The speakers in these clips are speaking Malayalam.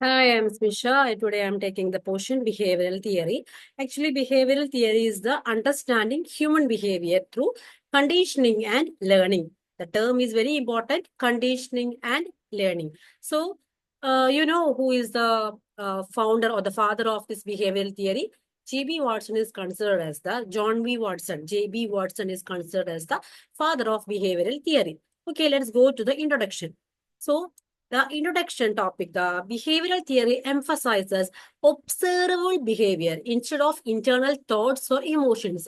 Hi, I'm Smisha. Today I'm taking the portion behavioral theory. Actually, behavioral theory is the understanding human behavior through conditioning and learning. The term is very important, conditioning and learning. So, you know who is the founder or the father of this behavioral theory? J.B. Watson is considered as the John V. Watson. J.B. Watson is considered as the father of behavioral theory. Okay, let's go to the introduction. So, the introduction topic, the behavioral theory emphasizes observable behavior instead of internal thoughts or emotions.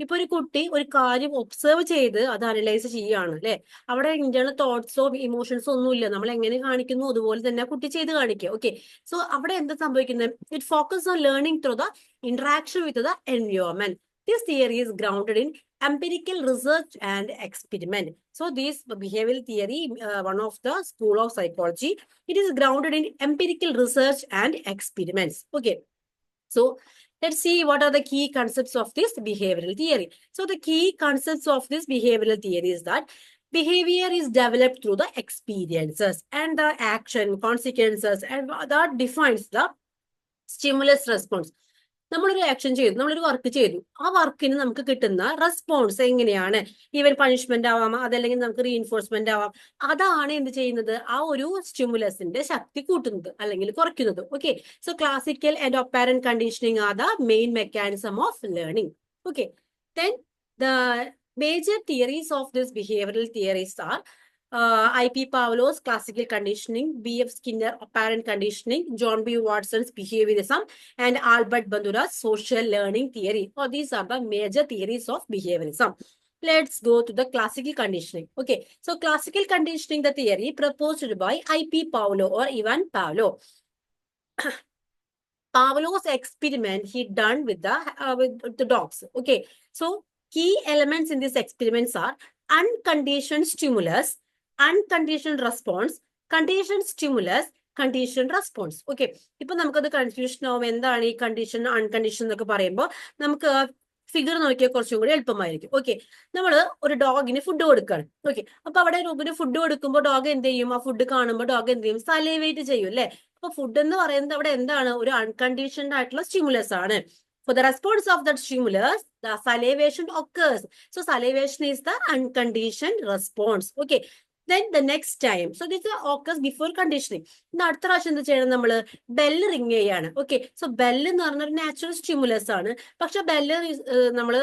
ഇപ്പൊ ഒരു കുട്ടി ഒരു കാര്യം ഒബ്സർവ് ചെയ്ത് അത് അനലൈസ് ചെയ്യാണ് അല്ലെ, അവിടെ ഇന്റേണൽ തോട്ട്സോ ഇമോഷൻസോ ഒന്നുമില്ല. നമ്മൾ എങ്ങനെ കാണിക്കുന്നു അതുപോലെ തന്നെ കുട്ടി ചെയ്ത് കാണിക്കുക. ഓക്കെ, സോ അവിടെ എന്താ സംഭവിക്കുന്നത്? It focus on learning through the interaction with the environment. This theory is grounded in empirical research and experiment. So this behavioral theory, one of the school of psychology, it is grounded in empirical research and experiments. Okay, so let's see what are the key concepts of this behavioral theory. So the key concepts of this behavioral theory is that behavior is developed through the experiences and the action consequences, and that defines the stimulus response. നമ്മളൊരു ആക്ഷൻ ചെയ്തു, നമ്മളൊരു വർക്ക് ചെയ്തു, ആ വർക്കിന് നമുക്ക് കിട്ടുന്ന റെസ്പോൺസ് എങ്ങനെയാണ്? ഈവൻ പണിഷ്മെന്റ് ആവാം, അതല്ലെങ്കിൽ നമുക്ക് റീഇൻഫോഴ്സ്മെന്റ് ആവാം. അതാണ് എന്ത് ചെയ്യുന്നത്? ആ ഒരു സ്റ്റിമുലസിന്റെ ശക്തി കൂട്ടുന്നത് അല്ലെങ്കിൽ കുറയ്ക്കുന്നത്. Okay, so classical and operant conditioning are the main mechanism of learning. Okay, then the major theories of this behavioural theories are I.P. Pavlov's classical conditioning, B.F. Skinner apparent conditioning, John B. Watson's behaviorism, and Albert Bandura's social learning theory. So these are the major theories of behaviorism. Let's go to the classical conditioning. Okay, so classical conditioning, the theory proposed by I.P. Pavlov or Ivan Pavlov. Pavlov's experiment he done with the dogs. Okay, so key elements in these experiments are unconditioned stimulus, unconditioned response, conditioned stimulus, conditioned response. Okay, ഇപ്പൊ നമുക്കത് കൺഫ്യൂഷൻ ആവും, എന്താണ് ഈ കണ്ടീഷൻ അൺകണ്ടീഷൻ എന്നൊക്കെ പറയുമ്പോൾ നമുക്ക് ഫിഗർ നോക്കിയാൽ കുറച്ചും കൂടി എളുപ്പമായിരിക്കും. ഓക്കെ, നമ്മൾ ഒരു ഡോഗിന് ഫുഡ് കൊടുക്കുകയാണ്. ഓക്കെ, അപ്പൊ അവിടെ ഡോഗിന് ഫുഡ് കൊടുക്കുമ്പോൾ ഡോഗ് എന്ത് ചെയ്യും? ആ ഫുഡ് കാണുമ്പോൾ ഡോഗ് എന്ത് ചെയ്യും? സലൈവേറ്റ് ചെയ്യും അല്ലെ? അപ്പൊ ഫുഡ് എന്ന് പറയുന്നത് അവിടെ എന്താണ്? ഒരു അൺകണ്ടീഷൻഡ് ആയിട്ടുള്ള സ്റ്റിമുലസ് ആണ്. For the response of that stimulus, the salivation occurs. So salivation is the unconditioned response. Okay. Then the next time, so this occurs before conditioning. അടുത്ത പ്രാവശ്യം എന്താ ചെയ്യണം? നമ്മള് ബെല്ല് റിങ് ചെയ്യാണ്. ഓക്കെ, സോ ബെല്ല് എന്ന് പറഞ്ഞൊരു നാച്ചുറൽ സ്റ്റിമുലസ് ആണ്. പക്ഷെ ബെല്ല് നമ്മള്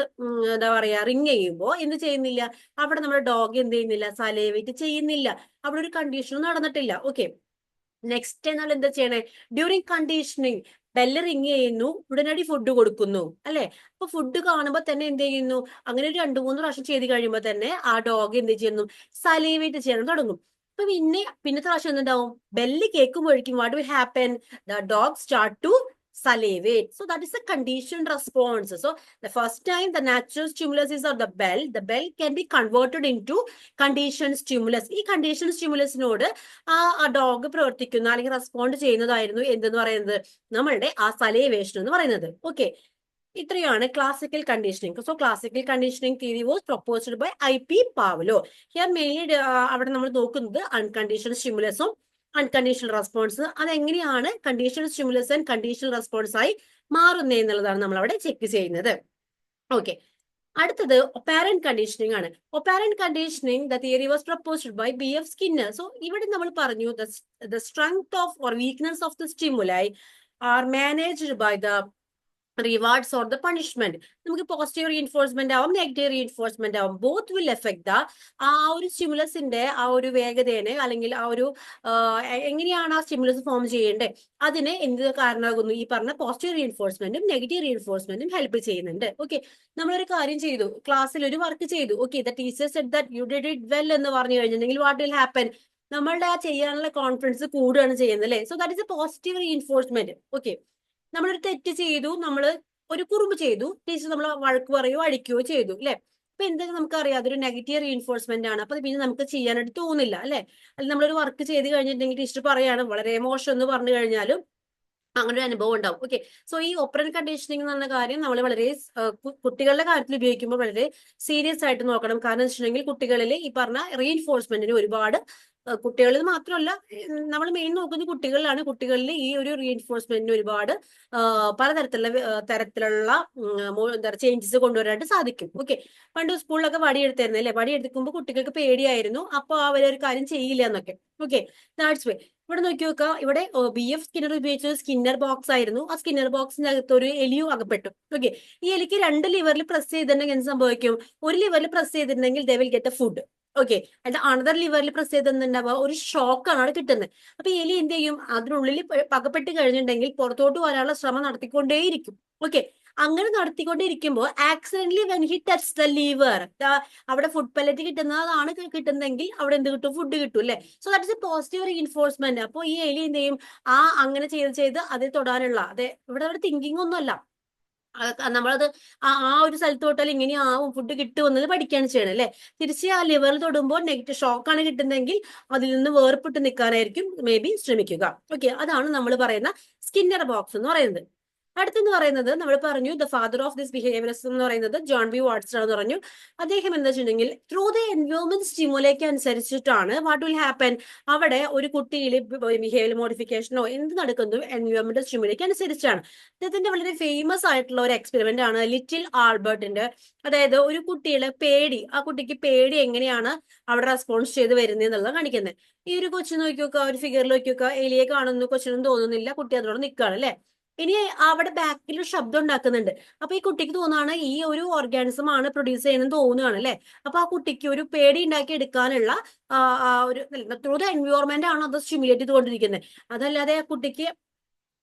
എന്താ പറയാ റിങ് ചെയ്യുമ്പോൾ എന്ത് ചെയ്യുന്നില്ല? അവിടെ നമ്മുടെ ഡോഗ് എന്ത് ചെയ്യുന്നില്ല? സലേവേറ്റ് ചെയ്യുന്നില്ല. അവിടെ ഒരു കണ്ടീഷനും നടന്നിട്ടില്ല. ഓക്കെ, നെക്സ്റ്റ് എന്നാൽ എന്താ ചെയ്യണേ? ഡ്യൂറിങ് കണ്ടീഷനിങ് ബെല്ല് റിങ് ചെയ്യുന്നു, ഉടനടി ഫുഡ് കൊടുക്കുന്നു അല്ലെ? അപ്പൊ ഫുഡ് കാണുമ്പോൾ തന്നെ എന്ത് ചെയ്യുന്നു? അങ്ങനെ ഒരു 2-3 പ്രാവശ്യം ചെയ്ത് കഴിയുമ്പോൾ തന്നെ ആ ഡോഗ് എന്ത് ചെയ്യുന്നു? സലീവേറ്റ് ചെയ്യാൻ തുടങ്ങും. അപ്പൊ പിന്നത്തെ പ്രാവശ്യം എന്തുണ്ടാവും? ബെല്ല് കേൾക്കുമ്പോഴേക്കും what will happen? The dog start to salivate. So that is a conditioned response. So the first time the natural stimulus is of the bell can be converted into conditioned stimulus. ഈ conditioned stimulusനോട് ആ ഡോഗ് പ്രവർത്തിക്കുന്ന അല്ലെങ്കിൽ റെസ്പോണ്ട് ചെയ്യുന്നതായിരുന്നു എന്തെന്ന് പറയുന്നത്? നമ്മളുടെ ആ സലേവേഷൻ എന്ന് പറയുന്നത്. ഓക്കെ, ഇത്രയാണ് classical conditioning. So classical conditioning theory was proposed by I.P. Pavlov. Here mainly അവിടെ നമ്മൾ നോക്കുന്നത് അൺകണ്ടീഷണൽ സ്റ്റിമുലസും അൺകണ്ടീഷണൽ റെസ്പോൺസ്, അതെങ്ങനെയാണ് conditional stimulus and conditional response ആയി മാറുന്നത് എന്നുള്ളതാണ് നമ്മൾ അവിടെ ചെക്ക് ചെയ്യുന്നത്. ഓക്കെ, അടുത്തത് ഒപ്പാരന്റ് കണ്ടീഷനിങ് ആണ്. Operant conditioning the theory was proposed by B.F. Skinner. So ഇവിടെ നമ്മൾ പറഞ്ഞു the strength of or weakness of the stimuli are managed by the rewards or the punishment. നമുക്ക് പോസിറ്റീവ് റീഇൻഫോഴ്സ്മെന്റ് ആവും, നെഗറ്റീവ് റീഇൻഫോഴ്സ്മെന്റ് ആവും. ബോത്ത് വിൽ എഫക്ട് ദ ആ ഒരു സ്റ്റിമുലസിന്റെ ആ ഒരു വേഗതേനെ അല്ലെങ്കിൽ ആ ഒരു എങ്ങനെയാണ് ആ സ്റ്റിമുലസ് ഫോം ചെയ്യേണ്ടത് അതിന് എന്ത് കാരണമാകുന്നു? ഈ പറഞ്ഞ പോസിറ്റീവ് റീഇൻഫോഴ്സ്മെന്റും നെഗറ്റീവ് റീഇൻഫോഴ്സ്മെന്റും ഹെൽപ്പ് ചെയ്യുന്നുണ്ട്. ഓക്കെ, നമ്മളൊരു കാര്യം ചെയ്തു, ക്ലാസ്സിൽ ഒരു വർക്ക് ചെയ്തു. Okay, the teacher said that you did it well എന്ന് പറഞ്ഞു കഴിഞ്ഞിട്ടുണ്ടെങ്കിൽ വാട്ട് വിൽ ഹാപ്പൻ? നമ്മളുടെ ആ ചെയ്യാനുള്ള കോൺഫിഡൻസ് കൂടുകയാണ് ചെയ്യുന്നത് അല്ലേ? So that is a positive reinforcement. Okay, നമ്മളൊരു തെറ്റ് ചെയ്തു, നമ്മൾ ഒരു കുറുമ്പ് ചെയ്തു, ടീച്ചർ നമ്മൾ വഴക്ക് പറയുകയോ അടിക്കുകയോ ചെയ്തു അല്ലെ? അപ്പൊ എന്തായാലും നമുക്കറിയാം അതൊരു നെഗറ്റീവ് റീഇൻഫോഴ്സ്മെന്റ് ആണ്. അപ്പൊ പിന്നെ നമുക്ക് ചെയ്യാനായിട്ട് തോന്നില്ല അല്ലെ? അല്ലെങ്കിൽ നമ്മളൊരു വർക്ക് ചെയ്ത് കഴിഞ്ഞിട്ടുണ്ടെങ്കിൽ ടീച്ചർ പറയാണ് വളരെ മോശം എന്ന് പറഞ്ഞു കഴിഞ്ഞാലും അങ്ങനെ ഒരു അനുഭവം ഉണ്ടാവും. ഓക്കെ, സോ ഈ ഓപ്പറന്റ് കണ്ടീഷനിങ് എന്ന് പറഞ്ഞ കാര്യം നമ്മൾ വളരെ കുട്ടികളുടെ കാര്യത്തിൽ ഉപയോഗിക്കുമ്പോൾ വളരെ സീരിയസ് ആയിട്ട് നോക്കണം. കാരണം വെച്ചിട്ടുണ്ടെങ്കിൽ കുട്ടികളിൽ ഈ പറഞ്ഞ റീഇൻഫോഴ്സ്മെന്റിന് ഒരുപാട് കുട്ടികളിൽ മാത്രമല്ല, നമ്മൾ മെയിൻ നോക്കുന്ന കുട്ടികളിലാണ്. കുട്ടികളിൽ ഈ ഒരു റീഎൻഫോഴ്സ്മെന്റിന് ഒരുപാട് തരത്തിലുള്ള എന്താ ചേഞ്ചസ് കൊണ്ടുവരാനായിട്ട് സാധിക്കും. ഓക്കെ, പണ്ട് സ്കൂളിലൊക്കെ വടിയെടുത്തായിരുന്നു അല്ലെ, വടിയെടുക്കുമ്പോൾ കുട്ടികൾക്ക് പേടിയായിരുന്നു, അപ്പൊ അവരൊരു കാര്യം ചെയ്യില്ല എന്നൊക്കെ. ഓക്കെ, ദാറ്റ്സ് വേ. ഇവിടെ നോക്കി നോക്കുക, ഇവിടെ BF സ്കിന്നർ ഉപയോഗിച്ചത് സ്കിന്നർ ബോക്സ് ആയിരുന്നു. ആ സ്കിന്നർ ബോക്സിനകത്ത് ഒരു എലിയും അകപ്പെട്ടു. ഓക്കെ, ഈ എലിക്ക് 2 ലിവറിൽ പ്രസ് ചെയ്തിട്ടുണ്ടെങ്കിൽ എന്ത് സംഭവിക്കും? ഒരു ലിവറിൽ പ്രസ് ചെയ്തിട്ടുണ്ടെങ്കിൽ they will get a food. Okay, and another ലിവറിൽ പ്രസ് ചെയ്തിട്ടുണ്ടാവുക ഒരു ഷോക്കാണ് അവിടെ കിട്ടുന്നത്. അപ്പൊ എലി എന്ത് ചെയ്യും? അതിനുള്ളിൽ പകപ്പെട്ട് കഴിഞ്ഞിട്ടുണ്ടെങ്കിൽ പുറത്തോട്ട് വരാനുള്ള ശ്രമം നടത്തിക്കൊണ്ടേയിരിക്കും. ഓക്കെ, അങ്ങനെ നടത്തിക്കൊണ്ടിരിക്കുമ്പോൾ accidentally when he touch the lever, അവിടെ ഫുഡ് പെല്ലറ്റ് കിട്ടുന്നതാണ് കിട്ടുന്നതെങ്കിൽ അവിടെ എന്ത് കിട്ടും? ഫുഡ് കിട്ടും അല്ലെ. So that is a positive reinforcement. അപ്പോൾ ഈ എലി എന്ത് ചെയ്യും? അങ്ങനെ ചെയ്ത് അതിൽ തൊടാനുള്ള ഇവിടെ തിങ്കിങ് ഒന്നുമല്ല, നമ്മളത് ആ ഒരു സ്ഥലത്ത് തൊട്ടാൽ ഇങ്ങനെയാവും, ഫുഡ് കിട്ടുമെന്നത് പഠിക്കുകയാണ് ചെയ്യണം അല്ലെ. തിരിച്ച് ആ ലിവറിൽ തൊടുമ്പോൾ നെഗറ്റീവ് ഷോക്കാണ് കിട്ടുന്നതെങ്കിൽ അതിൽ നിന്ന് വേർപെട്ട് നിൽക്കാനായിരിക്കും മേ ബി ശ്രമിക്കുക. ഓക്കെ, അതാണ് നമ്മൾ പറയുന്ന സ്കിന്നർ ബോക്സ് എന്ന് പറയുന്നത്. അടുത്തെന്ന് പറയുന്നത് നമ്മൾ പറഞ്ഞു the father of this behaviourism എന്ന് പറയുന്നത് ജോൺ ബി വാട്സൺ ആണെന്ന് പറഞ്ഞു. അദ്ദേഹം എന്താ വെച്ചിട്ടുണ്ടെങ്കിൽ ത്രൂ ദ എൻവയോൺമെന്റ് സ്റ്റിമുലേക്ക് അനുസരിച്ചിട്ടാണ് വാട്ട് വിൽ ഹാപ്പൻ, അവിടെ ഒരു കുട്ടിയിൽ ബിഹേവിയർ മോഡിഫിക്കേഷനോ എന്ത് നടക്കുന്നു എൻവയോൺമെന്റ് സ്റ്റിമുലേക്ക് അനുസരിച്ചാണ്. അദ്ദേഹത്തിന്റെ വളരെ ഫേമസ് ആയിട്ടുള്ള ഒരു എക്സ്പെരിമെന്റ് ആണ് ലിറ്റിൽ ആൽബർട്ടിന്റെ. അതായത് ഒരു കുട്ടിയുടെ പേടി, ആ കുട്ടിക്ക് പേടി എങ്ങനെയാണ് അവിടെ റെസ്പോൺസ് ചെയ്ത് വരുന്നത് എന്നുള്ളത് കാണിക്കുന്നത്. ഈ ഒരു കൊച്ചു നോക്കി നോക്കുക, ഒരു ഫിഗറിൽ നോക്കി നോക്കുക, എലിയെ കാണുന്നു, കൊച്ചിനും തോന്നുന്നില്ല, കുട്ടി അതിനോട് നിൽക്കുകയാണ് അല്ലെ. ഇനി അവിടെ ബാക്കിൽ ഒരു ശബ്ദം ഉണ്ടാക്കുന്നുണ്ട്. അപ്പൊ ഈ കുട്ടിക്ക് തോന്നാണ് ഈ ഒരു ഓർഗാനിസം ആണ് പ്രൊഡ്യൂസ് ചെയ്യുന്നത് തോന്നുകയാണ് അല്ലെ. അപ്പൊ ആ കുട്ടിക്ക് ഒരു പേടി ഉണ്ടാക്കി എടുക്കാനുള്ള ഒരു ത്രൂ ദ എൻവയോൺമെന്റ് ആണ് അത് സ്റ്റിമുലേറ്റ് ചെയ്തുകൊണ്ടിരിക്കുന്നത്. അതല്ലാതെ ആ കുട്ടിക്ക്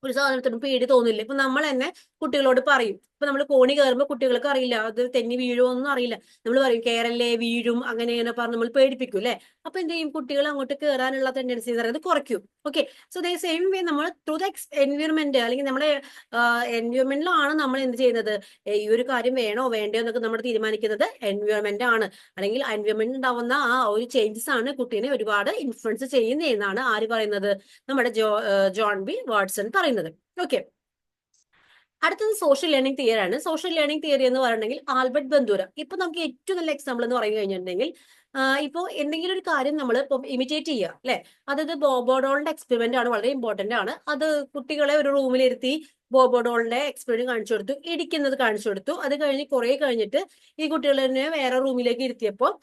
ഒരു സാധനത്തിനും പേടി തോന്നില്ല. ഇപ്പൊ നമ്മൾ തന്നെ കുട്ടികളോട് പറയും, ഇപ്പൊ നമ്മൾ കോണി കയറുമ്പോൾ കുട്ടികൾക്ക് അറിയില്ല അത് തെന്നി വീഴുമോ ഒന്നും അറിയില്ല, നമ്മൾ പറയും കേറല്ലേ വീഴും അങ്ങനെ ഇങ്ങനെ പറഞ്ഞ് നമ്മൾ പേടിപ്പിക്കും അല്ലെ. അപ്പൊ എന്ത് ചെയ്യും? കുട്ടികൾ അങ്ങോട്ട് കയറാനുള്ള ടെൻഡൻസി എന്ന് പറയുന്നത് കുറയ്ക്കും. Okay, so the same way നമ്മൾ ത്രൂ ദ എൻവയോൺമെന്റ് അല്ലെങ്കിൽ നമ്മുടെ എൻവയോൺമെന്റിലാണ് നമ്മൾ എന്ത് ചെയ്യുന്നത്, ഈ ഒരു കാര്യം വേണോ വേണ്ടയോ എന്നൊക്കെ നമ്മൾ തീരുമാനിക്കുന്നത് എൻവയോൺമെന്റ് ആണ്. അല്ലെങ്കിൽ എൻവയോൺമെന്റ് ഉണ്ടാവുന്ന ആ ഒരു ചേഞ്ചസ് ആണ് കുട്ടീനെ ഒരുപാട് ഇൻഫ്ലുവൻസ് ചെയ്യുന്നതെന്നാണ് ആര് പറയുന്നത്? നമ്മുടെ ജോൺ ബി വാട്സൺ പറയുന്നത്. ഓക്കെ, അടുത്തത് സോഷ്യൽ ലേണിംഗ് തിയറി ആണ്. സോഷ്യൽ ലേണിംഗ് തിയറി എന്ന് പറയുന്നെങ്കിൽ ആൽബർട്ട് ബന്ദൂര. ഇപ്പൊ നമുക്ക് ഏറ്റവും നല്ല എക്സാമ്പിൾ എന്ന് പറഞ്ഞു കഴിഞ്ഞിട്ടുണ്ടെങ്കിൽ ഇപ്പൊ എന്തെങ്കിലും ഒരു കാര്യം നമ്മൾ ഇപ്പൊ ഇമിറ്റേറ്റ് ചെയ്യുക അല്ലെ. അതായത് ബോബോഡോളിന്റെ എക്സ്പെരിമെന്റ് ആണ്, വളരെ ഇമ്പോർട്ടന്റ് ആണ്. അത് കുട്ടികളെ ഒരു റൂമിലിരുത്തി ബോബോഡോളിന്റെ എക്സ്പെരിമെന്റ് കാണിച്ചു കൊടുത്തു, ഇടിക്കുന്നത് കാണിച്ചു കൊടുത്തു. അത് കഴിഞ്ഞ് കുറെ കഴിഞ്ഞിട്ട് ഈ കുട്ടികളെ വേറെ റൂമിലേക്ക് ഇരുത്തിയപ്പോൾ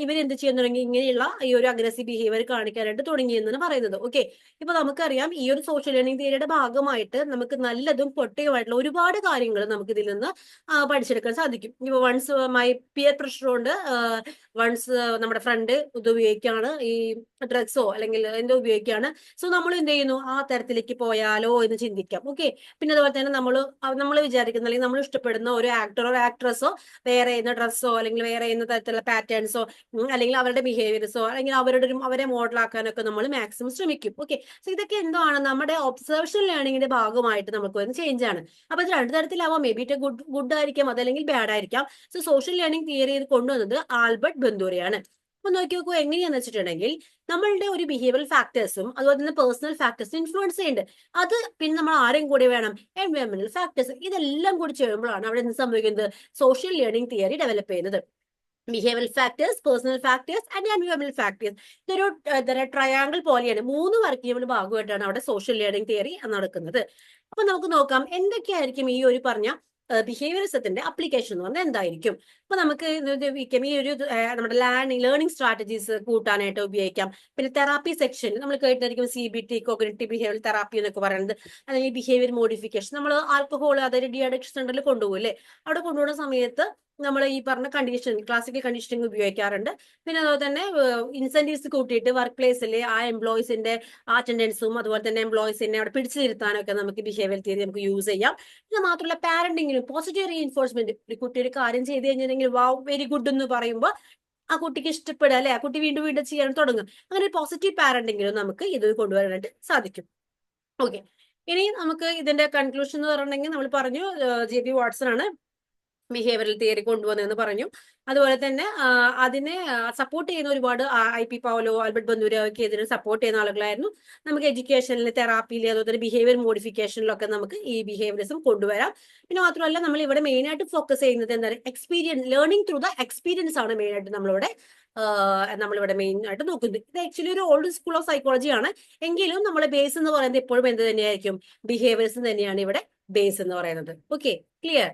ഇവരെന്ത് ചെയ്യാൻ തുടങ്ങി? ഇങ്ങനെയുള്ള ഈ ഒരു അഗ്രസീവ് ബിഹേവിയർ കാണിക്കാനായിട്ട് തുടങ്ങി എന്നാണ് പറയുന്നത്. ഓക്കെ, ഇപ്പൊ നമുക്കറിയാം ഈ ഒരു സോഷ്യൽ ലേണിംഗ് തിയറിയുടെ ഭാഗമായിട്ട് നമുക്ക് നല്ലതും പൊട്ടയുമായിട്ടുള്ള ഒരുപാട് കാര്യങ്ങൾ നമുക്ക് ഇതിൽ നിന്ന് പഠിച്ചെടുക്കാൻ സാധിക്കും. ഇപ്പൊ വൺസ് മൈ പിയർ പ്രഷർ കൊണ്ട് വൺസ് നമ്മുടെ ഫ്രണ്ട് ഇത് ഉപയോഗിക്കുകയാണ്, ഈ ഡ്രഗ്സോ അല്ലെങ്കിൽ എന്തോ ഉപയോഗിക്കുകയാണ്. സോ നമ്മൾ എന്ത് ചെയ്യുന്നു? ആ തരത്തിലേക്ക് പോയാലോ എന്ന് ചിന്തിക്കാം. ഓക്കെ, പിന്നെ അതുപോലെ തന്നെ നമ്മൾ വിചാരിക്കുന്ന അല്ലെങ്കിൽ നമ്മൾ ഇഷ്ടപ്പെടുന്ന ഒരു ആക്ടറോ ആക്ട്രസോ വേറെ ചെയ്യുന്ന ഡ്രസ്സോ അല്ലെങ്കിൽ വേറെ ചെയ്യുന്ന തരത്തിലുള്ള പാറ്റേൺസോ അല്ലെങ്കിൽ അവരുടെ ബിഹേവിയർസോ അല്ലെങ്കിൽ അവരെ മോഡലാക്കാനൊക്കെ നമ്മൾ മാക്സിമം ശ്രമിക്കും. ഓക്കെ, സോ ഇതൊക്കെ എന്താണ്? നമ്മുടെ ഒബ്സർവേഷൻ ലേണിംഗിന്റെ ഭാഗമായിട്ട് നമുക്ക് വരുന്ന ചേഞ്ച് ആണ്. അപ്പൊ ഇത് രണ്ടു തരത്തിലാവാം, മേ ബി ഇറ്റ് ഗുഡ് ആയിരിക്കാം, അതല്ലെങ്കിൽ ബാഡ് ആയിരിക്കാം. സോ സോഷ്യൽ ലേണിംഗ് തിയറി കൊണ്ടുവന്നത് ആൽബർട്ട് ബന്ദൂരയാണ്. അപ്പൊ നോക്കി നോക്കൂ എങ്ങനെയാന്ന് വെച്ചിട്ടുണ്ടെങ്കിൽ നമ്മളുടെ ഒരു ബിഹേവിയറൽ ഫാക്ടേഴ്സും അതുപോലെ തന്നെ പേഴ്സണൽ ഫാക്ടേഴ്സും ഇൻഫ്ലുവൻസ് ചെയ്യുന്നുണ്ട്. അത് പിന്നെ നമ്മൾ ആരെയും കൂടി വേണം? എൻവയോൺമെന്റൽ ഫാക്ടേഴ്സ്. ഇതെല്ലാം കൂടി ചേരുമ്പോഴാണ് അവിടെ എന്ത് സംഭവിക്കുന്നത്? സോഷ്യൽ ലേണിംഗ് തിയറി ഡെവലപ്പ് ചെയ്യുന്നത്. Behavioural factors, personal factors and എൻവയോൺമെന്റൽ ഫാക്ടേഴ്സ്. ഇതൊരു ട്രയാങ്കിൾ പോലെയാണ്, 3 വർക്കിന്റെ ഭാഗമായിട്ടാണ് അവിടെ സോഷ്യൽ ലേണിംഗ് തിയറി നടക്കുന്നത്. അപ്പൊ നമുക്ക് നോക്കാം എന്തൊക്കെയായിരിക്കും ഈ ഒരു പറഞ്ഞ ബിഹേവിയറിസത്തിന്റെ അപ്ലിക്കേഷൻ എന്ന് പറഞ്ഞാൽ എന്തായിരിക്കും. അപ്പൊ നമുക്ക് ഈ ഒരു നമ്മുടെ ലേണിംഗ് സ്ട്രാറ്റജീസ് കൂട്ടാനായിട്ട് ഉപയോഗിക്കാം. പിന്നെ തെറാപ്പി സെക്ഷൻ നമ്മൾ കേട്ടിരിക്കും CBT, കോഗ്നിറ്റീവ് ബിഹേവിയർ തെറാപ്പി എന്നൊക്കെ പറയുന്നത്. അല്ലെങ്കിൽ ബിഹേവിയർ മോഡിഫിക്കേഷൻ, നമ്മൾ ആൽക്കഹോൾ അതായത് ഡി അഡിക്ഷൻ സെന്ററിൽ കൊണ്ടുപോകും അല്ലേ. അവിടെ കൊണ്ടുപോകുന്ന സമയത്ത് നമ്മൾ ഈ പറഞ്ഞ ക്ലാസിക്കൽ കണ്ടീഷനിങ് ഉപയോഗിക്കാറുണ്ട്. പിന്നെ അതുപോലെ തന്നെ ഇൻസെന്റീവ്സ് കൂട്ടിയിട്ട് വർക്ക് പ്ലേസിൽ ആ എംപ്ലോയീസിന്റെ അറ്റൻഡൻസും അതുപോലെ തന്നെ എംപ്ലോയീസിനെ അവിടെ പിടിച്ചു നിർത്താനൊക്കെ നമുക്ക് ബിഹേവിയർ തിയറി നമുക്ക് യൂസ് ചെയ്യാം. ഇത് മാത്രമല്ല പാരന്റിങ്ങിനും പോസിറ്റീവ് റീഇൻഫോഴ്സ്മെന്റ്. ഒരു കുട്ടി ഒരു കാര്യം ചെയ്ത് കഴിഞ്ഞിട്ടുണ്ടെങ്കിൽ വാവ് വെരി ഗുഡ് എന്ന് പറയുമ്പോൾ ആ കുട്ടിക്ക് ഇഷ്ടപ്പെടുക അല്ലെ, ആ കുട്ടി വീണ്ടും വീണ്ടും ചെയ്യാൻ തുടങ്ങും. അങ്ങനെ പോസിറ്റീവ് പാരന്റിങ്ങിനും നമുക്ക് ഇത് കൊണ്ടുവരാനായിട്ട് സാധിക്കും. ഓക്കെ, ഇനി നമുക്ക് ഇതിന്റെ കൺക്ലൂഷൻ എന്ന് പറഞ്ഞിട്ടുണ്ടെങ്കിൽ നമ്മൾ പറഞ്ഞു JB വാട്സൺ ആണ് ബിഹേവിയറൽ തിയറി കൊണ്ടുവന്നതെന്ന് പറഞ്ഞു. അതുപോലെ തന്നെ അതിനെ സപ്പോർട്ട് ചെയ്യുന്ന ഒരുപാട് IP പൗലോ, ആൽബർട്ട് ബന്ദൂര ഒക്കെ ഇതിനെ സപ്പോർട്ട് ചെയ്യുന്ന ആളുകളായിരുന്നു. നമുക്ക് എഡ്യൂക്കേഷനിൽ, തെറാപ്പിയിൽ, അതുപോലെ തന്നെ ബിഹേവിയർ മോഡിഫിക്കേഷനിലൊക്കെ നമുക്ക് ഈ ബിഹേവിയറിസം കൊണ്ടുവരാം. പിന്നെ മാത്രമല്ല നമ്മൾ ഇവിടെ മെയിൻ ആയിട്ട് ഫോക്കസ് ചെയ്യുന്നത് എന്താണ്, experience, learning through the experience ആണ് മെയിൻ ആയിട്ട് നമ്മളിവിടെ മെയിൻ ആയിട്ട് നോക്കുന്നത്. ഇത് ആക്ച്വലി ഒരു ഓൾഡ് സ്കൂൾ ഓഫ് സൈക്കോളജി ആണ്. എങ്കിലും നമ്മളെ ബേസ് എന്ന് പറയുന്നത് എപ്പോഴും എന്ത് തന്നെയായിരിക്കും, ബിഹേവിയർസ് തന്നെയാണ് ഇവിടെ ബേസ് എന്ന് പറയുന്നത്. Okay, clear?